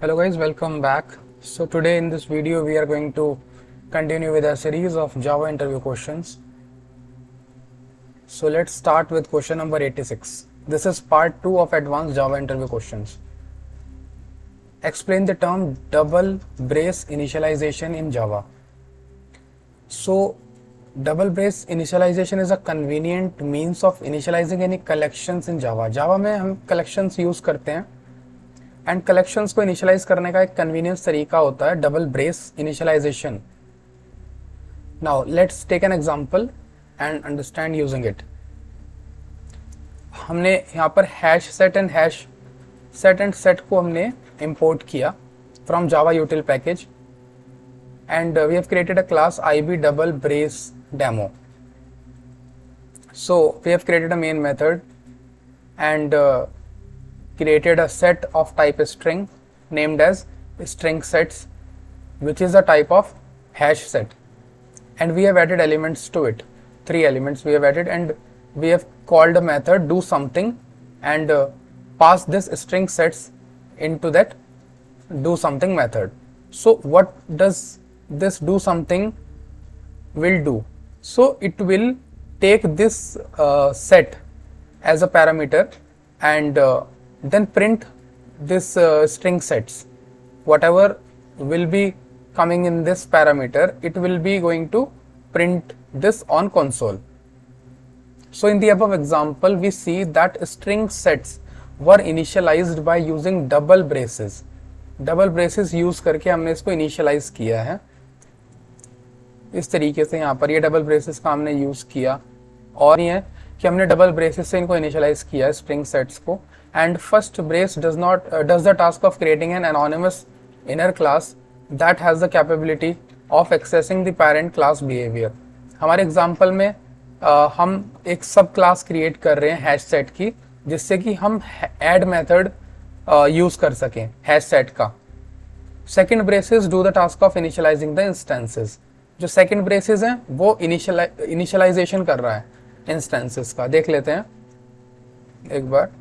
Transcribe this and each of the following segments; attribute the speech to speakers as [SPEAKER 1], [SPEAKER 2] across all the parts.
[SPEAKER 1] Hello guys, welcome back. So today in this video we are going to continue with a series of Java interview questions. So let's start with question number 86. This is part 2 of advanced Java interview questions. Explain the term double brace initialization in Java. So double brace initialization is a convenient means of initializing any collections in Java. Java में हम collections use करते हैं and collections को initialise करने का एक convenience तरीका होता है double brace initialization. Now let's take an example and understand using it. हमने यहाँ पर हैश सेट एंड सेट को हमने इंपोर्ट किया from Java util package and we have created a class IB double brace demo. So we have created a main method and created a set of type string named as string sets, which is a type of hash set, and we have added elements to it. 3 elements we have added, and we have called a method do something and pass this string sets into that do something method. So what does this do something will do? So it will take this set as a parameter and then print this string sets. Whatever will be coming in this parameter, it will be going to print this on console. So in the above example, we see that string sets were initialized by using double braces. Double braces use करके हमने इसको initialize किया है. इस तरीके से यहाँ पर ये double braces का हमने use किया और ये कि हमने डबल ब्रेसेस से इनको इनिशियलाइज किया है स्ट्रिंग सेट्स को. And first brace does the task of creating an anonymous inner class that has the capability of accessing the parent class behaviour. हमारे एग्जांपल में हम एक सब क्लास क्रिएट कर रहे हैं हैश सेट की, जिससे कि हम ऐड मेथड यूज कर सकें हैश सेट का. Second braces do the task of initialising the instances. जो सेकेंड ब्रेसेस हैं वो इनिशियलाइजेशन कर रहा है इंस्टेंसेस का. देख लेते हैं एक बार.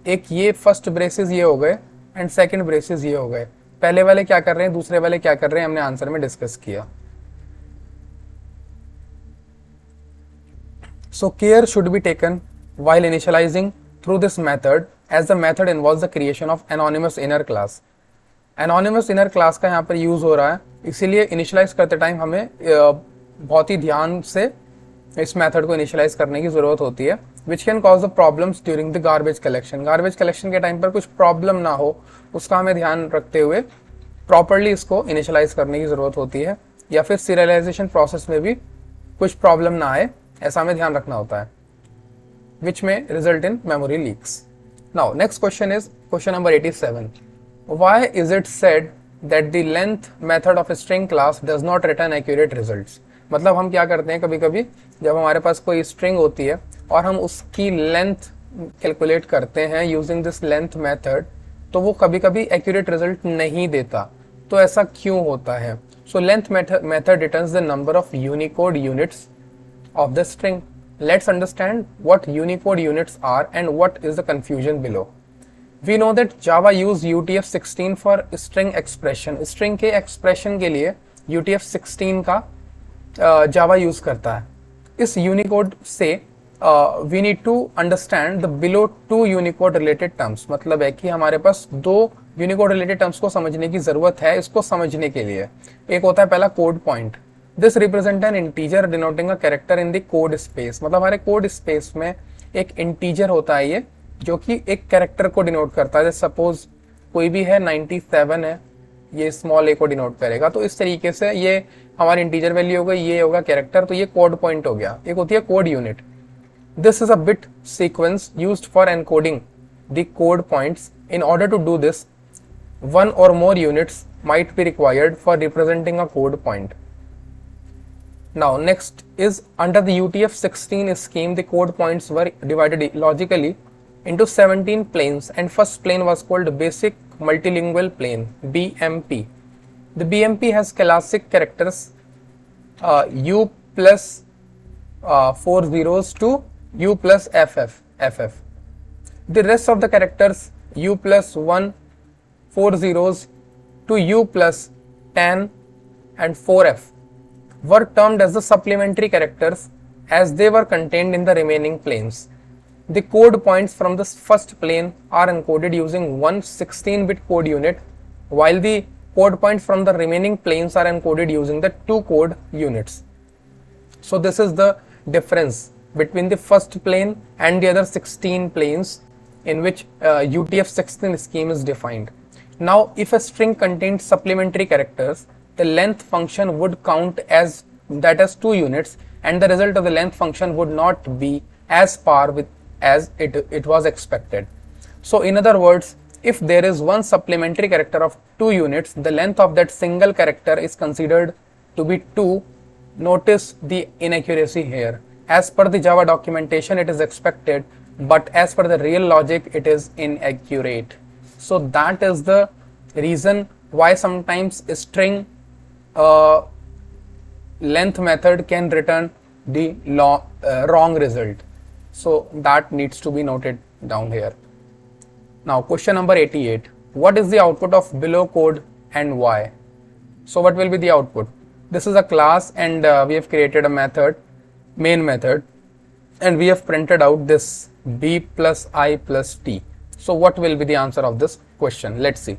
[SPEAKER 1] एक ये फर्स्ट ब्रेसेस ये हो गए एंड सेकंड ब्रेसेस ये हो गए. पहले वाले क्या कर रहे हैं, दूसरे वाले क्या कर रहे हैं, हमने आंसर में डिस्कस किया. So care should be taken while initializing through this method as the method involves the creation of anonymous inner class. Anonymous inner class का यहाँ पर यूज हो रहा है, इसीलिए इनिशियलाइज करते टाइम हमें बहुत ही ध्यान से इस मेथड को इनिशियलाइज करने की जरूरत होती है, which can cause the problems during the garbage collection. Garbage collection के टाइम पर कुछ प्रॉब्लम ना हो उसका हमें ध्यान रखते हुए प्रॉपरली इसको इनिशियलाइज करने की जरूरत होती है, या फिर सीरियलाइजेशन प्रोसेस में भी कुछ प्रॉब्लम ना आए ऐसा हमें ध्यान रखना होता है, विच में result in memory leaks. Now next question is question number 87. Why is it said that the length method of string class does not return accurate results. मतलब हम क्या करते हैं, कभी कभी जब हमारे पास कोई स्ट्रिंग होती है और हम उसकी लेंथ कैलकुलेट करते हैं यूजिंग दिस लेंथ मेथड, तो वो कभी कभी एक्यूरेट रिजल्ट नहीं देता. तो ऐसा क्यों होता है? So length method returns the number of Unicode units of the string. Let's understand what Unicode units are and what is the confusion below. We know that Java use UTF-16 for string expression. String के expression के लिए UTF-16 का जावा use करता है. इस Unicode से we need to understand the below 2 Unicode related terms. मतलब है कि हमारे पास 2 यूनिकोड रिलेटेड टर्म्स को समझने की जरूरत है इसको समझने के लिए. एक होता है पहला code point. This represent N integer denoting a character in the code space. मतलब हमारे कोड स्पेस में एक इंटीजर होता है ये, जो कि एक कैरेक्टर को डिनोट करता है. सपोज कोई भी है 97 है, ये स्मॉल ए को डिनोट करेगा. तो इस तरीके से ये हमारी इंटीजर वैल्यू हो गई, ये होगा कैरेक्टर, तो ये कोड पॉइंट हो गया. एक होती है code unit. This is a bit sequence used for encoding the code points. In order to do this, 1 or more units might be required for representing a code point. Now next is under the UTF-16 scheme, the code points were divided logically into 17 planes, and first plane was called basic multilingual plane, BMP. The BMP has classic characters U plus 4 zeros to U plus FF. The rest of the characters U plus 1 4 zeros to u plus 10 and 4f were termed as the supplementary characters as they were contained in the remaining planes. The code points from the first plane are encoded using one 16-bit code unit, while the code points from the remaining planes are encoded using the 2 code units. So this is the difference between the first plane and the other 16 planes in which UTF-16 scheme is defined. Now, if a string contains supplementary characters, the length function would count as 2 units, and the result of the length function would not be as par with as it was expected. So in other words, if there is one supplementary character of 2 units, the length of that single character is considered to be 2. Notice the inaccuracy here. As per the Java documentation, it is expected, but as per the real logic, it is inaccurate. So that is the reason why sometimes a string length method can return the wrong result. So that needs to be noted down here. Now question number 88. What is the output of below code and why? So what will be the output? This is a class, and we have created a method, main method, and we have printed out this b plus I plus t. So what will be the answer of this question? Let's see.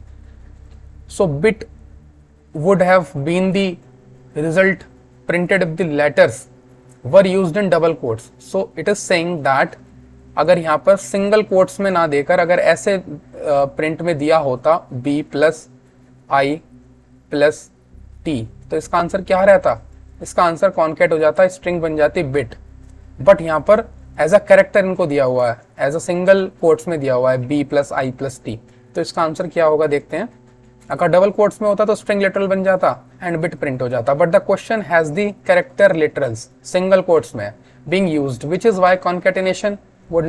[SPEAKER 1] So bit would have been the result printed if the letters were used in double quotes. So it is saying that अगर यहाँ पर single quotes में ना देकर अगर ऐसे print में दिया होता b प्लस आई प्लस टी, तो इसका आंसर क्या रहता? इसका आंसर कॉन्केट हो जाता, स्ट्रिंग बन जाती बिट. बट यहाँ पर एज अ कैरेक्टर इनको दिया हुआ है, एज अ सिंगल कोट्स में दिया हुआ है b प्लस आई प्लस टी. तो इसका आंसर क्या होगा देखते हैं. अगर डबल कोट्स में होता तो स्ट्रिंग लिटरल बन जाता एंड बिट प्रिंट हो जाता. But the question has the character literals single quotes में being used, which is why concatenation would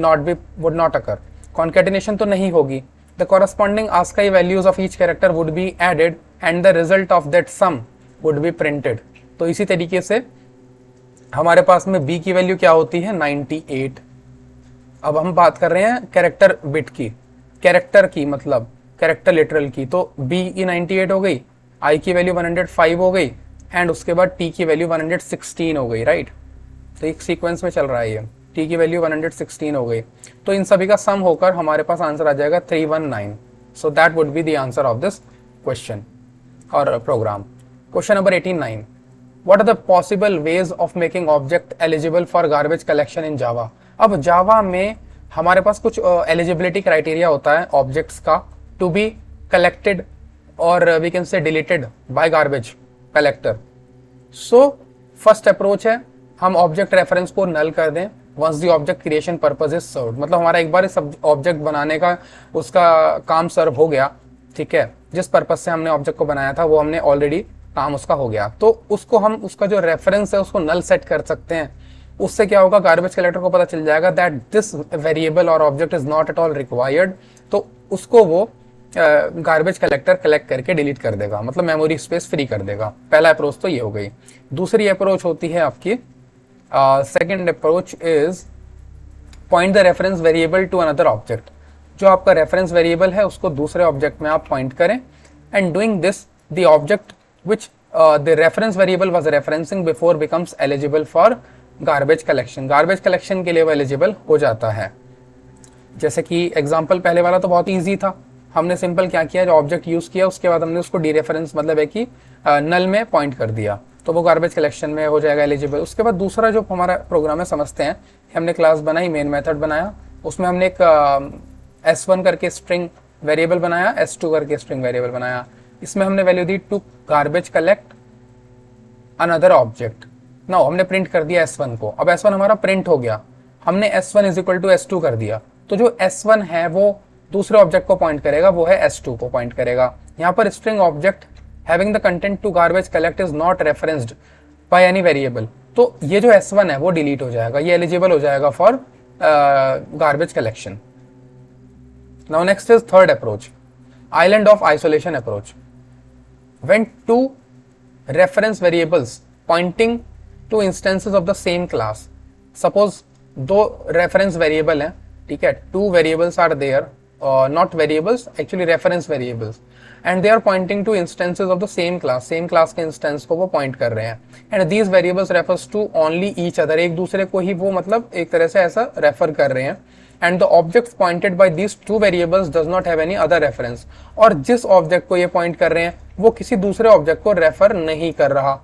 [SPEAKER 1] not occur. Concatenation तो नहीं होगी. The corresponding ASCII values of each character would be added and the result of that sum would be printed. तो इसी तरीके से हमारे पास में b की वैल्यू क्या होती है 98. अब हम बात कर रहे हैं कैरेक्टर बिट की, कैरेक्टर की मतलब कैरेक्टर लिटरल की. तो b की 98 हो गई, i की वैल्यू 105 हो गई एंड उसके बाद t की वैल्यू 116 हो गई. राइट, तो एक सीक्वेंस में चल रहा है ये. t की वैल्यू 116 हो गई, तो इन सभी का सम होकर हमारे पास आंसर आ जाएगा 319. So that would be the answer of this question और program. Question number 89. What are the possible ways of making object eligible for garbage collection in Java? अब जावा में हमारे पास कुछ एलिजिबिलिटी क्राइटेरिया होता है ऑब्जेक्ट्स का टू बी कलेक्टेड और we can say deleted by garbage collector. So first approach है हम ऑब्जेक्ट रेफरेंस को नल कर दें once the object creation purpose is served. मतलब हमारा एक बार इस ऑब्जेक्ट बनाने का उसका काम सर्व हो गया, ठीक है, जिस पर्पज से हमने ऑब्जेक्ट को बनाया था वो हमने ऑलरेडी काम उसका हो गया, तो उसको हम उसका जो रेफरेंस है उसको नल सेट कर सकते हैं. उससे क्या होगा, गार्बेज कलेक्टर को पता चल जाएगा दैट दिस वेरिएबल और object is not at all required, तो उसको वो गार्बेज कलेक्टर कलेक्ट करके डिलीट कर देगा, मतलब मेमोरी स्पेस फ्री कर देगा. पहला अप्रोच तो ये हो गई. दूसरी अप्रोच होती है आपकी second approach is point the reference variable to another object. जो आपका reference variable है उसको दूसरे object में आप point करें, and doing this the object which the reference variable was referencing before becomes eligible for garbage collection. garbage collection के लिए वो eligible हो जाता है. जैसे कि example पहले वाला तो बहुत easy था, हमने simple क्या किया, जो object use किया उसके बाद हमने उसको dereference मतलब है कि null में point कर दिया, तो वो गार्बेज कलेक्शन में हो जाएगा एलिजिबल. उसके बाद दूसरा जो हमारा प्रोग्राम है समझते हैं. हमने क्लास बनाई, मेन मेथड बनाया, उसमें हमने एक s1 करके स्ट्रिंग वेरिएबल बनाया, s2 करके स्ट्रिंग वेरिएबल बनाया. इसमें हमने वैल्यू दी to garbage collect another object. Now हमने प्रिंट कर दिया s1 को. अब s1 हमारा प्रिंट हो गया, हमने s1 is equal to s2 कर दिया, तो जो s1 है वो दूसरे ऑब्जेक्ट को पॉइंट करेगा, वो है s2 को पॉइंट करेगा. यहाँ पर string object having the content to garbage collect is not referenced by any variable, तो ये जो s1 है वो डिलीट हो जाएगा, ये एलिजिबल हो जाएगा for garbage collection. Now next is third approach, island of isolation approach. When two reference variables pointing to instances of the same class, suppose दो reference variable हैं, ठीक है, two variables are there not variables, actually reference variables, and they are pointing to instances of the same class के instance को वो point कर रहे हैं, and these variables refers to only each other, एक दूसरे को ही वो मतलब एक तरह से ऐसा refer कर रहे हैं, and the objects pointed by these two variables does not have any other reference, और जिस object को ये point कर रहे हैं वो किसी दूसरे object को refer नहीं कर रहा,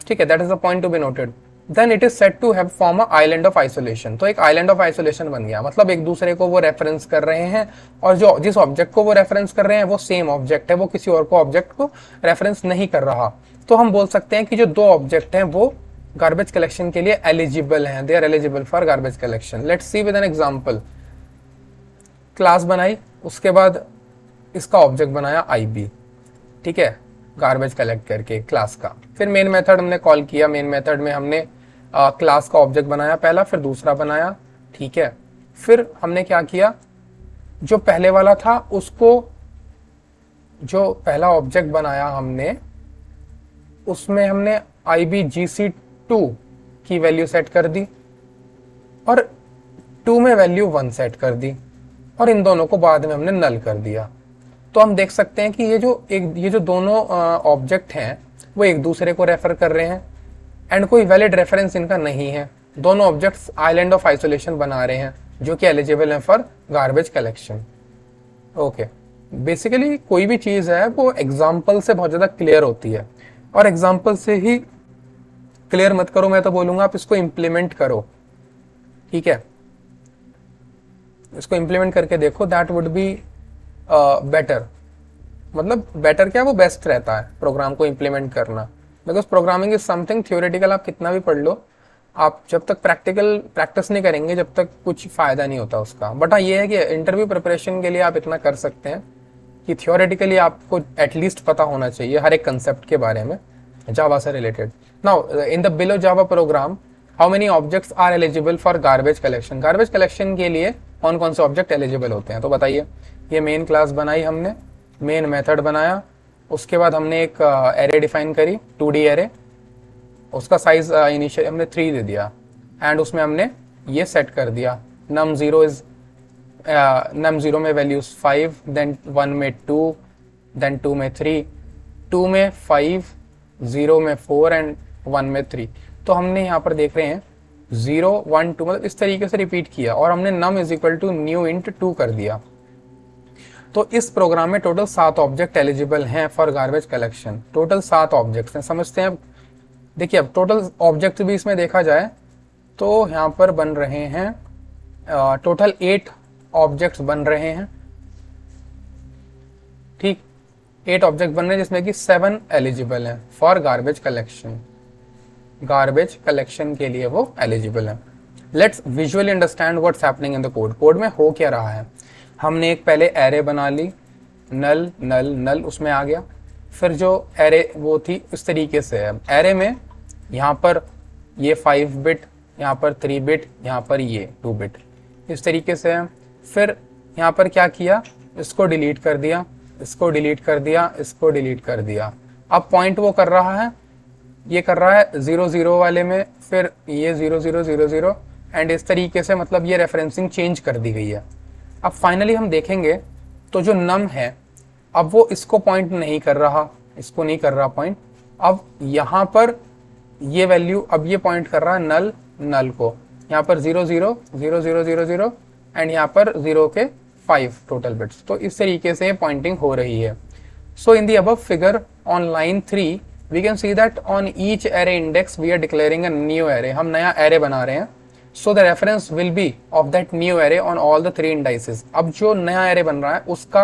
[SPEAKER 1] ठीक है, that is the point to be noted. Then it is said to have form a island of isolation, तो एक island of isolation बन गया, मतलब एक दूसरे को वो रेफरेंस कर रहे हैं और जो जिस ऑब्जेक्ट को वो रेफरेंस कर रहे हैं वो सेम ऑब्जेक्ट है, वो किसी और को ऑब्जेक्ट को रेफरेंस नहीं कर रहा, तो हम बोल सकते हैं कि जो दो ऑब्जेक्ट हैं वो गार्बेज कलेक्शन के लिए एलिजिबल हैं, they are eligible for garbage collection. Let's see with an example. Class बनाई, उसके बाद इसका ऑब्जेक्ट बनाया IB, ठीक है, गार्बेज कलेक्ट करके क्लास का. फिर मेन मेथड हमने कॉल किया, मेन मेथड में हमने क्लास का ऑब्जेक्ट बनाया पहला, फिर दूसरा बनाया, ठीक है. फिर हमने क्या किया, जो पहले वाला था उसको, जो पहला ऑब्जेक्ट बनाया हमने उसमें हमने IBGC2 की वैल्यू सेट कर दी और 2 में वैल्यू 1 सेट कर दी और इन दोनों को बाद में हमने नल कर दिया. तो हम देख सकते हैं कि ये जो दोनों ऑब्जेक्ट हैं वो एक दूसरे को रेफर कर रहे हैं एंड कोई वैलिड रेफरेंस इनका नहीं है. दोनों ऑब्जेक्ट्स आइलैंड ऑफ आइसोलेशन बना रहे हैं जो कि एलिजिबल हैं for garbage collection. Okay, basically कोई भी चीज़ है वो एग्जाम्पल से बहुत ज़्यादा क्लियर होती है और एग्जाम्पल से ही क्लियर मत करो, मैं तो बोलूँगा आप इसको इम्प्लीमेंट करो, ठीक है, इसको इम्प्लीमेंट करके देखो, दैट वुड बी बेटर. मतलब बेटर क्या, वो बेस्ट रहता है प्रोग्राम को इम्प्लीमेंट करना, because programming is something theoretical आप कितना भी पढ़ लो, आप जब तक प्रैक्टिस नहीं करेंगे जब तक कुछ फ़ायदा नहीं होता उसका. बट हाँ ये है कि इंटरव्यू प्रिपरेशन के लिए आप इतना कर सकते हैं कि थियोरेटिकली आपको एटलीस्ट पता होना चाहिए हर एक कंसेप्ट के बारे में जावा से related. Now in the below Java program how many objects are eligible for garbage collection. Garbage collection के लिए कौन कौन से ऑब्जेक्ट एलिजिबल होते हैं, तो बताइए. ये मेन क्लास बनाई हमने, मेन मेथड बनाया, उसके बाद हमने एक एरे डिफाइन करी, 2D एरे, उसका साइज इनिशियल हमने 3 दे दिया एंड उसमें हमने ये सेट कर दिया num0 में वैल्यूज 5, देन 1 में 2, देन 2 में 3, 2 में 5, 0 में 4 एंड 1 में 3. तो हमने यहाँ पर देख रहे हैं 0 1 2 मतलब इस तरीके से रिपीट किया और हमने num is equal to new int 2 कर दिया. तो इस प्रोग्राम में टोटल 7 ऑब्जेक्ट एलिजिबल हैं for garbage collection. Total 7 objects हैं, समझते हैं. देखिए अब टोटल ऑब्जेक्ट भी इसमें देखा जाए तो यहाँ पर बन रहे हैं टोटल 8 ऑब्जेक्ट्स बन रहे हैं, ठीक, 8 ऑब्जेक्ट बन रहे हैं जिसमें कि 7 एलिजिबल हैं for garbage collection. Garbage collection के लिए वो एलिजिबल है. Let's visually understand what's happening in the code. Code में हो क्या रहा है, हमने एक पहले एरे बना ली, नल नल नल उसमें आ गया. फिर जो एरे वो थी इस तरीके से है, एरे में यहाँ पर ये 5 बिट, यहाँ पर 3 बिट, यहाँ पर ये 2 बिट, इस तरीके से है. फिर यहाँ पर क्या किया, इसको डिलीट कर दिया, इसको डिलीट कर दिया, इसको डिलीट कर दिया. अब पॉइंट वो कर रहा है, ये कर रहा है 0 0 वाले में, फिर ये 0 0 0 0 एंड इस तरीके से, मतलब ये रेफरेंसिंग चेंज कर दी गई है. अब फाइनली हम देखेंगे तो जो नम है अब वो इसको पॉइंट नहीं कर रहा, इसको नहीं कर रहा पॉइंट. अब यहाँ पर ये वैल्यू, अब ये पॉइंट कर रहा है नल नल को, यहाँ पर 0 0 0 0 0 0 एंड यहाँ पर 0 के 5 टोटल बिट्स. तो इस तरीके से पॉइंटिंग हो रही है. So in the above figure on line 3 we can see that on each array index we are declaring a new array. हम नया एरे बना रहे हैं. So the reference will be of that new array on all the 3 indices. अब जो नया array बन रहा है उसका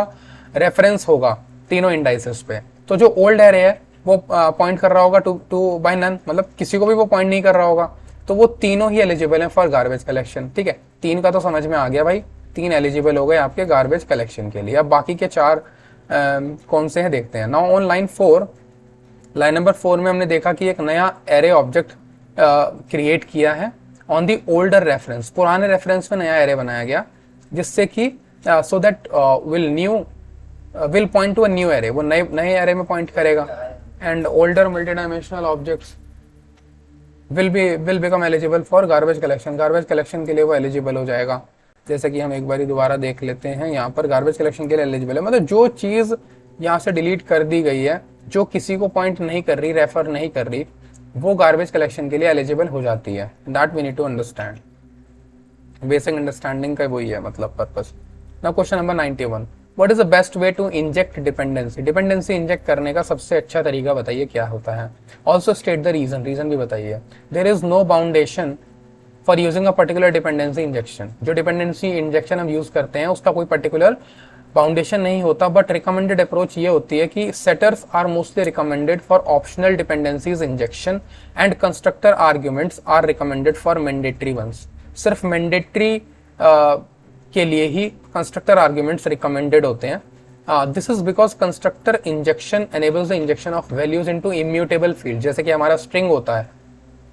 [SPEAKER 1] रेफरेंस होगा तीनों इंडाइसेस पे. तो जो ओल्ड एरे है वो पॉइंट कर रहा होगा टू बाय नन, मतलब किसी को भी वो पॉइंट नहीं कर रहा होगा. तो वो तीनों ही एलिजिबल हैं फॉर गार्बेज कलेक्शन. ठीक है, 3 का तो समझ में आ गया भाई, 3 एलिजिबल हो गए आपके गार्बेज कलेक्शन के लिए. अब बाकी के 4 कौन से हैं देखते हैं. Now on line 4, line number 4 में हमने देखा कि एक नया एरे ऑब्जेक्ट क्रिएट किया है ऑन दी ओल्डर रेफरेंस. पुराने रेफरेंस में नया एरे बनाया गया जिससे कि so that will point to a new array, वो नए एरे में पॉइंट करेगा. And older multi dimensional objects will become eligible for garbage collection. Garbage collection के लिए वो एलिजिबल हो जाएगा. जैसे कि हम एक बार दोबारा देख लेते हैं, यहाँ पर गार्बेज कलेक्शन के लिए एलिजिबल है, मतलब जो चीज़ यहाँ से डिलीट कर दी गई है, जो किसी को पॉइंट नहीं कर रही, रेफर नहीं कर रही, वो गार्बेज कलेक्शन के लिए एलिजिबल हो जाती है। That we need to understand, basic understanding का वही है मतलब purpose. Now question number 91, what is the best way to inject dependency? Dependency inject करने का सबसे अच्छा तरीका बताइए क्या होता है। Also state the reason, reason भी बताइए। There is no boundation for using a particular dependency injection. जो डिपेंडेंसी इंजेक्शन हम यूज करते हैं उसका कोई पर्टिकुलर बाउंडेशन नहीं होता, बट रिकमेंडेड अप्रोच ये होती है कि setters are mostly recommended for optional dependencies injection and constructor arguments are recommended for mandatory ones. सिर्फ मैंडेटरी के लिए ही कंस्ट्रक्टर आर्ग्यूमेंट्स रिकमेंडेड होते हैं। This is because constructor injection enables the injection of values into immutable field. जैसे कि हमारा string होता है,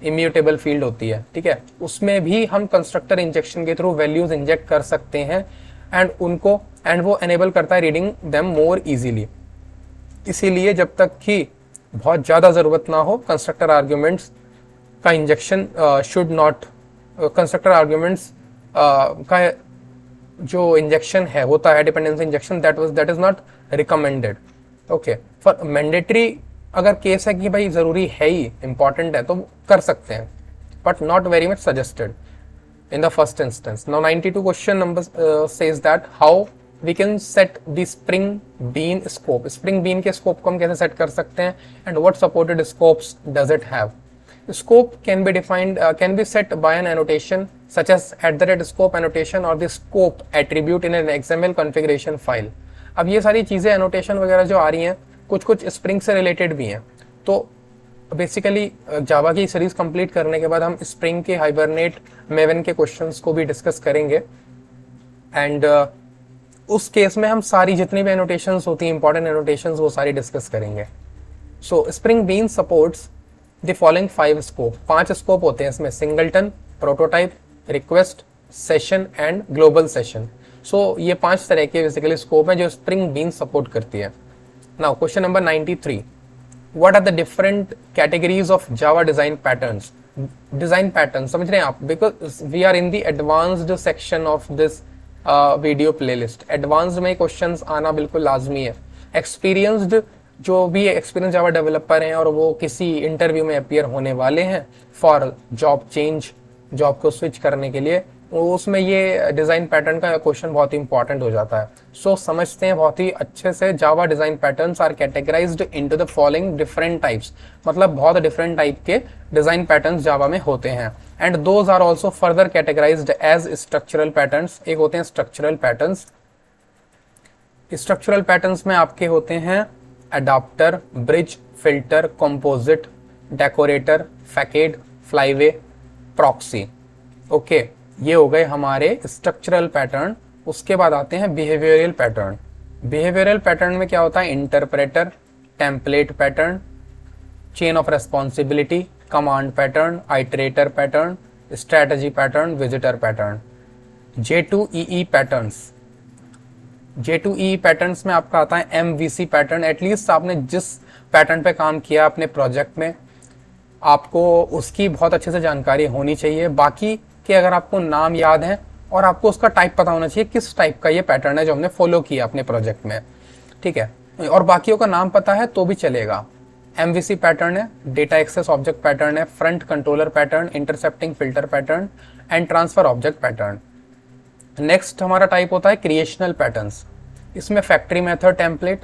[SPEAKER 1] इम्यूटेबल फील्ड होती है, ठीक है, उसमें भी हम कंस्ट्रक्टर इंजेक्शन के थ्रू वैल्यूज इंजेक्ट कर सकते हैं एंड वो एनेबल करता है रीडिंग देम मोर इजीली। इसीलिए जब तक कि बहुत ज़्यादा ज़रूरत ना हो, कंस्ट्रक्टर आर्ग्यूमेंट्स का injection should not, constructor arguments का जो इंजेक्शन है होता है dependency injection, that is not recommended. Okay, for mandatory अगर केस है कि भाई ज़रूरी है ही, इंपॉर्टेंट है, तो कर सकते हैं, but not very much suggested in the first instance. Now 92 question number says that how we can set the spring bean scope. Spring bean के scope को हम कैसे set कर सकते हैं and what supported scopes does it have? Scope can be defined, can be set by an annotation such as @scope annotation or the scope attribute in an XML configuration file. अब ये सारी चीज़ें annotation वगैरह जो आ रही हैं कुछ spring से रिलेटेड भी हैं। तो बेसिकली जावा की सीरीज कंप्लीट करने के बाद हम स्प्रिंग के, हाइबरनेट, मेवन के क्वेश्चंस को भी डिस्कस करेंगे एंड उस केस में हम सारी जितनी भी एनोटेशंस होती हैं, इंपॉर्टेंट एनोटेशंस, वो सारी डिस्कस करेंगे। So spring bean supports the following 5 scope. 5 scope होते हैं इसमें, singleton, prototype, request, session and global session. So ये 5 तरह के बेसिकली स्कोप हैं जो स्प्रिंग बीन सपोर्ट करती है। Now question number 93, what are the different categories of Java design patterns? Design patterns समझ रहे हैं आप, because we are in the advanced section of this video playlist. Advanced में questions आना बिल्कुल लाजमी है। Experienced जो भी एक्सपीरियंस जावा डेवलपर हैं और वो किसी इंटरव्यू में अपीयर होने वाले हैं फॉर जॉब चेंज, जॉब को स्विच करने के लिए, उसमें ये डिज़ाइन पैटर्न का क्वेश्चन बहुत ही इंपॉर्टेंट हो जाता है। सो समझते हैं बहुत ही अच्छे से। Java design patterns are categorised into the following different types, मतलब बहुत डिफरेंट टाइप के डिज़ाइन पैटर्न्स जावा में होते हैं and those are also further categorised as structural patterns. एक होते हैं स्ट्रक्चरल पैटर्न्स। स्ट्रक्चरल पैटर्न्स में आपके होते हैं adapter, bridge, filter, composite, decorator, facade, flyweight, proxy. Okay, ये हो गए हमारे स्ट्रक्चरल पैटर्न। उसके बाद आते हैं बिहेवियरल पैटर्न। बिहेवियरल पैटर्न में क्या होता है? Interpreter, template pattern, chain of responsibility, command pattern, iterator pattern, strategy pattern, visitor pattern. J2EE patterns. J2EE patterns में आपका आता है MVC पैटर्न। एटलीस्ट आपने जिस पैटर्न पे काम किया अपने प्रोजेक्ट में, आपको उसकी बहुत अच्छे से जानकारी होनी चाहिए। बाकी कि अगर आपको नाम याद है और आपको उसका टाइप पता होना चाहिए, किस टाइप का ये पैटर्न है जो हमने फॉलो किया अपने प्रोजेक्ट में, ठीक है, और बाकियों का नाम पता है तो भी चलेगा। MVC पैटर्न है, डेटा एक्सेस ऑब्जेक्ट पैटर्न है, front controller pattern, intercepting filter pattern and transfer object pattern. Next हमारा टाइप होता है क्रिएशनल पैटर्न्स। इसमें factory method template,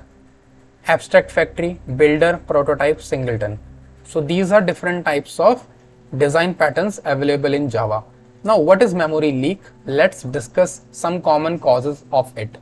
[SPEAKER 1] abstract factory, builder, prototype, singleton. So these are different types of design patterns available in Java. Now, what is memory leak? Let's discuss some common causes of it.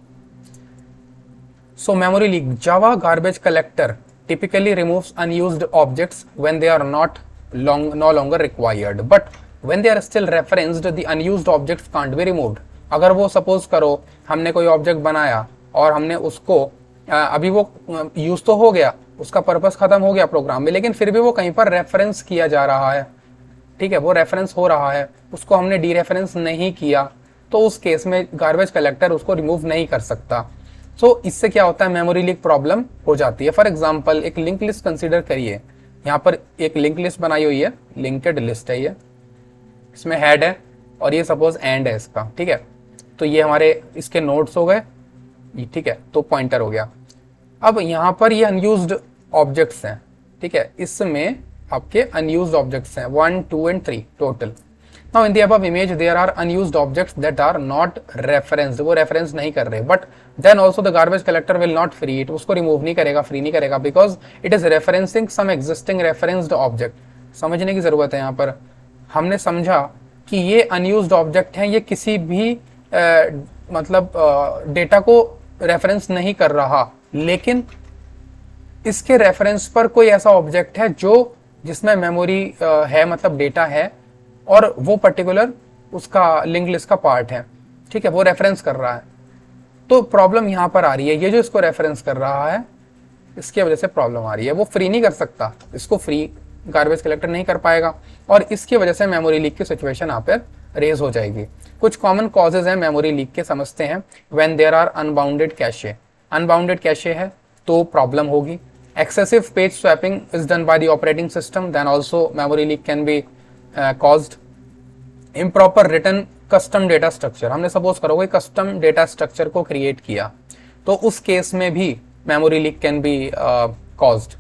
[SPEAKER 1] So, memory leak. Java garbage collector typically removes unused objects when they are no longer required. But when they are still referenced, the unused objects can't be removed. अगर वो suppose करो हमने कोई object बनाया और हमने उसको अभी वो यूज तो हो गया, उसका पर्पस खत्म हो गया प्रोग्राम में, लेकिन फिर भी वो कहीं पर रेफरेंस किया जा रहा है, ठीक है, वो रेफरेंस हो रहा है, उसको हमने डी रेफरेंस नहीं किया, तो उस केस में गार्बेज कलेक्टर उसको रिमूव नहीं कर सकता। सो इससे क्या होता है? मेमोरी लीक प्रॉब्लम हो जाती है। फॉर एग्जांपल एक लिंक लिस्ट कंसीडर करिए। यहाँ पर एक लिंक लिस्ट बनाई हुई है, लिंक्ड लिस्ट है ये, इसमें हेड है और ये सपोज एंड है इसका, ठीक है। तो ये हमारे इसके नोड्स हो गए, ठीक है, तो पॉइंटर हो गया। अब यहाँ पर ये अनयूज्ड ऑब्जेक्ट्स हैं, ठीक है, इसमें आपके अनयूज्ड ऑब्जेक्ट्स हैं 1 2 and 3 total. Now in the above image there are unused objects that are not referenced, वो रेफरेंस नहीं कर रहे, but then also the garbage collector will not free it, उसको रिमूव नहीं करेगा, फ्री नहीं करेगा, because it is referencing some existing referenced object. समझने की जरूरत है यहाँ पर। हमने समझा कि ये अनयूज्ड ऑब्जेक्ट हैं, ये किसी भी मतलब डेटा को रेफरेंस नहीं कर रहा, लेकिन इसके रेफरेंस पर कोई ऐसा ऑब्जेक्ट है जो जिसमें मेमोरी है, मतलब डेटा है, और वो पर्टिकुलर उसका लिंक लिस्ट का पार्ट है, ठीक है, वो रेफरेंस कर रहा है। तो प्रॉब्लम यहां पर आ रही है, ये जो इसको रेफरेंस कर रहा है इसकी वजह से प्रॉब्लम आ रही है। वो फ्री नहीं कर सकता, इसको फ्री गार्बेज कलेक्टर नहीं कर पाएगा, और इसकी वजह से मेमोरी लीक की सिचुएशन यहाँ पर रेज हो जाएगी। कुछ कॉमन कॉजेज हैं मेमोरी लीक के, समझते हैं। When there are unbounded cache, unbounded cache है तो प्रॉब्लम होगी। Excessive page swapping is done by the operating system, then also memory leak can be caused. Improper return custom data structure, हमने suppose करो कोई custom data structure को create किया, तो उस केस में भी memory leak can be caused.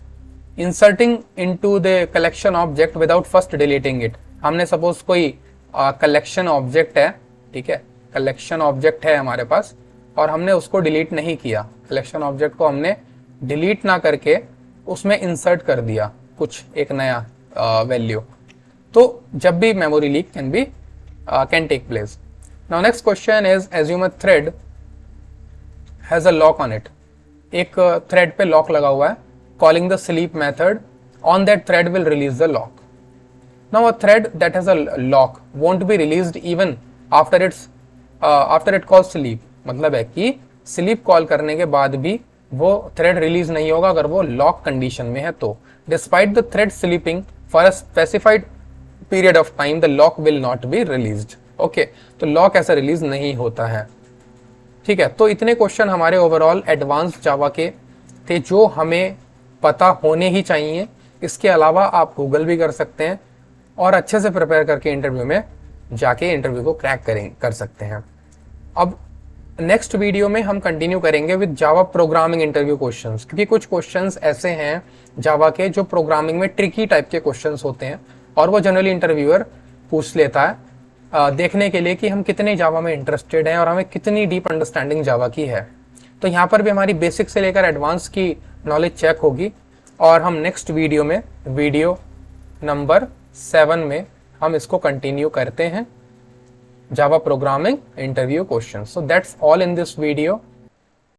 [SPEAKER 1] Inserting into the collection object without first deleting it, हमने सपोज कोई कलेक्शन ऑब्जेक्ट है, ठीक है, कलेक्शन ऑब्जेक्ट है हमारे पास, और हमने उसको डिलीट नहीं किया, कलेक्शन ऑब्जेक्ट को हमने डिलीट ना करके उसमें इंसर्ट कर दिया कुछ एक नया वैल्यू, तो जब भी memory leak can take place. Now next question is assume a thread has a lock on it, एक थ्रेड पे लॉक लगा हुआ है, calling the sleep method on that thread will release the lock. Now a thread that has a lock won't be released even after it calls sleep, मतलब है कि sleep call करने के बाद भी वो थ्रेड रिलीज नहीं होगा अगर वो लॉक कंडीशन में है तो। Despite the thread sleeping for a specified period of time the lock will not be released. Okay, तो लॉक ऐसा रिलीज नहीं होता है, ठीक है। तो इतने क्वेश्चन हमारे ओवरऑल एडवांस जावा के थे जो हमें पता होने ही चाहिए। इसके अलावा आप गूगल भी कर सकते हैं और अच्छे से प्रिपेयर करके इंटरव्यू में जाके इंटरव्यू को क्रैक कर सकते हैं। अब नेक्स्ट वीडियो में हम कंटिन्यू करेंगे with Java programming interview questions, क्योंकि कुछ क्वेश्चंस ऐसे हैं जावा के जो प्रोग्रामिंग में ट्रिकी टाइप के क्वेश्चंस होते हैं और वो जनरली इंटरव्यूअर पूछ लेता है देखने के लिए कि हम कितने जावा में इंटरेस्टेड हैं और हमें कितनी डीप अंडरस्टैंडिंग जावा की है। तो यहाँ पर भी हमारी बेसिक से लेकर एडवांस की नॉलेज चेक होगी और हम नेक्स्ट वीडियो में वीडियो नंबर 7 में हम इसको कंटिन्यू करते हैं, Java programming interview questions. So that's all in this video.